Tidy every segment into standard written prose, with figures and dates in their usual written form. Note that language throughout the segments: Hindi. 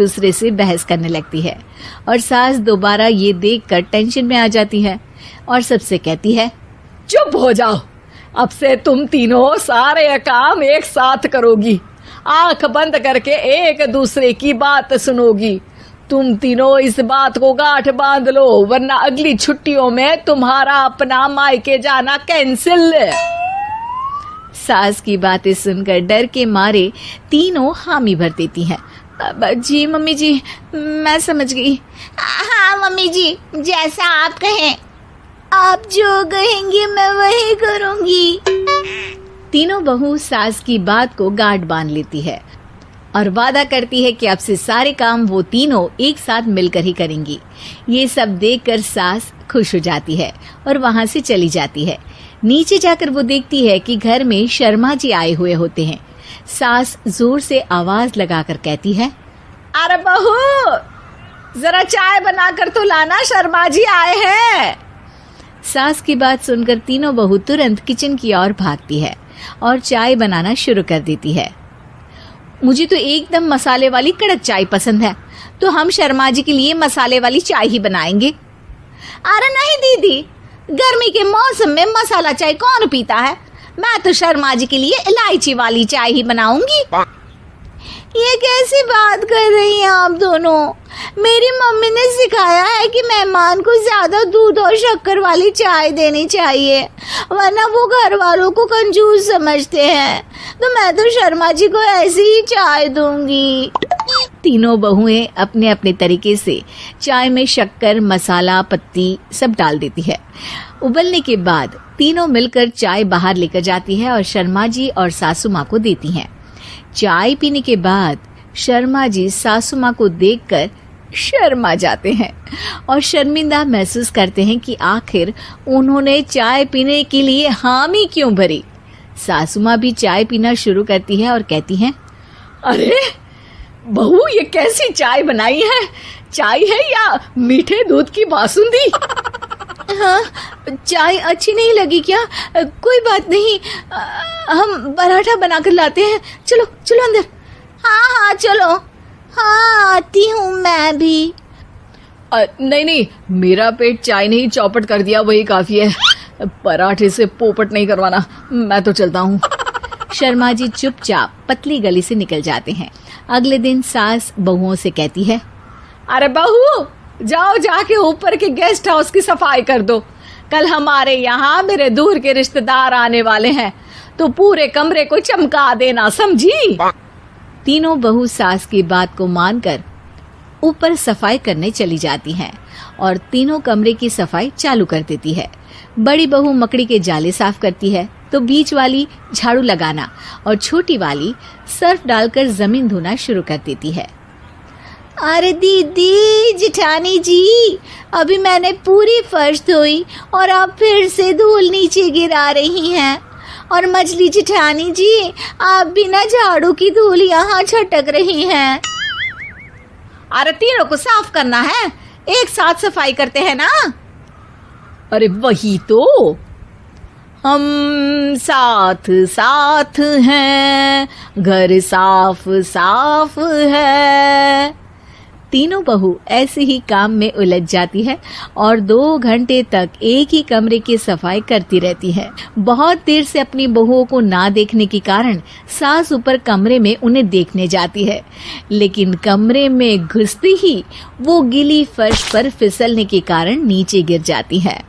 दूसरे से बहस करने लगती है और सास दोबारा ये देखकर टेंशन में आ जाती है और सबसे कहती है, चुप हो जाओ, अब से तुम तीनों सारे काम एक साथ करोगी, आंख बंद करके एक दूसरे की बात सुनोगी। तुम तीनों इस बात को गांठ बांध लो, वरना अगली छुट्टियों में तुम्हारा अपना मायके जाना कैंसिल। सास की बातें सुनकर डर के मारे तीनों हामी भर देती हैं। जी मम्मी जी, मैं समझ गई। हाँ मम्मी जी, जैसा आप कहें, आप जो कहेंगी मैं वही करूंगी। तीनों बहू सास की बात को गांठ बांध लेती है और वादा करती है कि अब से सारे काम वो तीनों एक साथ मिलकर ही करेंगी। ये सब देखकर सास खुश हो जाती है और वहां से चली जाती है। नीचे जाकर वो देखती है कि घर में शर्मा जी आए हुए होते हैं। सास जोर से आवाज लगाकर कहती है, अरे बहू, जरा चाय बनाकर तो लाना, शर्मा जी आए हैं। सास की बात सुनकर तीनों बहू तुरंत किचन की ओर भागती है और चाय बनाना शुरू कर देती है। मुझे तो एकदम मसाले वाली कड़क चाय पसंद है, तो हम शर्मा जी के लिए मसाले वाली चाय ही बनाएंगे। अरे नहीं दीदी, गर्मी के मौसम में मसाला चाय कौन पीता है? मैं तो शर्मा जी के लिए इलायची वाली चाय ही बनाऊंगी। ये कैसी बात कर रही हैं आप दोनों? मेरी मम्मी ने सिखाया है कि मेहमान को ज्यादा दूध और शक्कर वाली चाय देनी चाहिए, वरना वो घर वालों को कंजूस समझते हैं। तो मैं तो शर्मा जी को ऐसी ही चाय दूंगी। तीनों बहुएं अपने अपने तरीके से चाय में शक्कर, मसाला, पत्ती सब डाल देती है। उबलने के बाद तीनों मिलकर चाय बाहर लेकर जाती है और शर्मा जी और सासू माँ को देती हैं। चाय पीने के बाद शर्मा जी सासू माँ को देखकर शर्मा जाते हैं और शर्मिंदा महसूस करते हैं कि आखिर उन्होंने चाय पीने के लिए हामी क्यों भरी। सासू माँ भी चाय पीना शुरू करती है और कहती हैं, अरे बहू, ये कैसी चाय बनाई है? चाय है या मीठे दूध की बासुंदी? हाँ, चाय अच्छी नहीं लगी क्या? कोई बात नहीं, हम पराठा बनाकर लाते हैं। चलो चलो अंदर। हाँ चलो। हाँ, आती हूँ मैं भी। नहीं, मेरा पेट चाय नहीं चौपट कर दिया, वही काफी है। पराठे से पोपट नहीं करवाना, मैं तो चलता हूँ। शर्मा जी चुपचाप पतली गली से निकल जाते हैं। अगले दिन सास बहुओं से कहती है, अरे बहू, जाओ जाके ऊपर के गेस्ट हाउस की सफाई कर दो। कल हमारे यहाँ मेरे दूर के रिश्तेदार आने वाले हैं, तो पूरे कमरे को चमका देना, समझी? तीनों बहू सास की बात को मानकर ऊपर सफाई करने चली जाती हैं और तीनों कमरे की सफाई चालू कर देती है। बड़ी बहू मकड़ी के जाले साफ करती है, तो बीच वाली झाड़ू लगाना और छोटी वाली सर्फ डालकर जमीन धोना शुरू कर देती है। अरे दीदी, जिठानी जी, अभी मैंने पूरी फर्श धोई और आप फिर से धूल नीचे गिरा रही हैं। और मछली जिठानी जी, आप बिना झाड़ू की धूल यहाँ छटक रही हैं। अरे तीनों को साफ करना है, एक साथ सफाई करते हैं ना। अरे वही तो, हम साथ साथ हैं, घर साफ साफ है। तीनों बहू ऐसे ही काम में उलझ जाती है और 2 घंटे तक एक ही कमरे की सफाई करती रहती है। बहुत देर से अपनी बहुओं को ना देखने के कारण सास ऊपर कमरे में उन्हें देखने जाती है, लेकिन कमरे में घुसती ही वो गीली फर्श पर फिसलने के कारण नीचे गिर जाती है।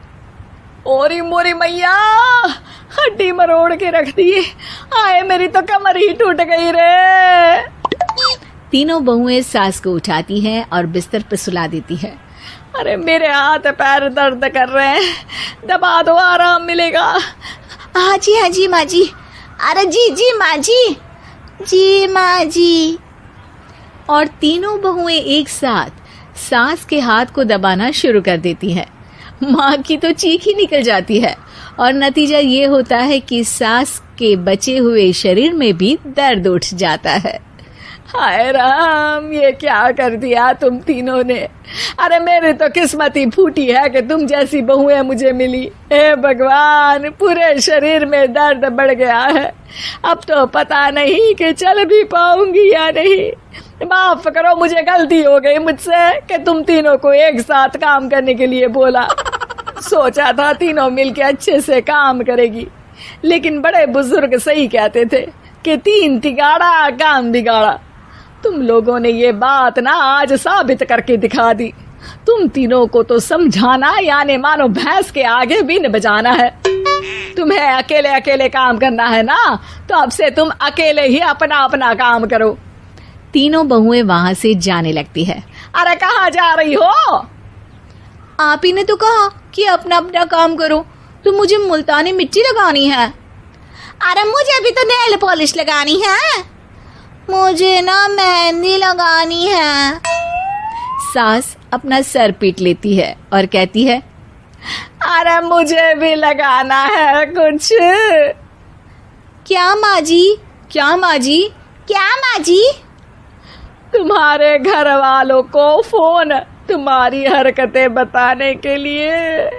ओरी मोरी मैया, हड्डी मरोड़ के रख दी। आए, मेरी तो कमर ही टूट गई रे। तीनों बहुएं सास को उठाती हैं और बिस्तर पर सुला देती है। अरे मेरे हाथ पैर दर्द कर रहे हैं, दबा दो, आराम मिलेगा। हाँ जी माँ जी। अरे जी माँ जी, जी माँ जी। और तीनों बहुएं एक साथ सास के हाथ को दबाना शुरू कर देती हैं। माँ की तो चीख ही निकल जाती है और नतीजा ये होता है कि सास के बचे हुए शरीर में भी दर्द उठ जाता है। हाय राम, ये क्या कर दिया तुम तीनों ने। अरे मेरी तो किस्मत ही फूटी है कि तुम जैसी बहुएं मुझे मिली। हे भगवान, पूरे शरीर में दर्द बढ़ गया है। अब तो पता नहीं कि चल भी पाऊंगी या नहीं। माफ करो, मुझे गलती हो गई मुझसे कि तुम तीनों को एक साथ काम करने के लिए बोला। सोचा था तीनों मिलके अच्छे से काम करेगी, लेकिन बड़े बुजुर्ग सही कहते थे कि 3 तिगाड़ा काम बिगाड़ा। तुम लोगों ने ये बात ना आज साबित करके दिखा दी। तुम तीनों को तो समझाना यानी मानो भैंस के आगे बीन बजाना है। तुम्हें अकेले अकेले काम करना है ना, तो अब से तुम अकेले ही अपना अपना काम करो। तीनों बहुएं वहां से जाने लगती है। अरे कहाँ जा रही हो? आप ही ने तो कहा कि अपना अपना काम तो मुझे मुल्तानी मिट्टी लगानी है। अरे मुझे भी तो नेल पॉलिश लगानी है। मुझे ना मेहंदी लगानी है। सास अपना सर पीट लेती है और कहती है, अरे मुझे भी लगाना है कुछ। क्या माँ जी? क्या माँ जी? क्या माँ जी? तुम्हारे घर वालों को फोन तुम्हारी हरकतें बताने के लिए।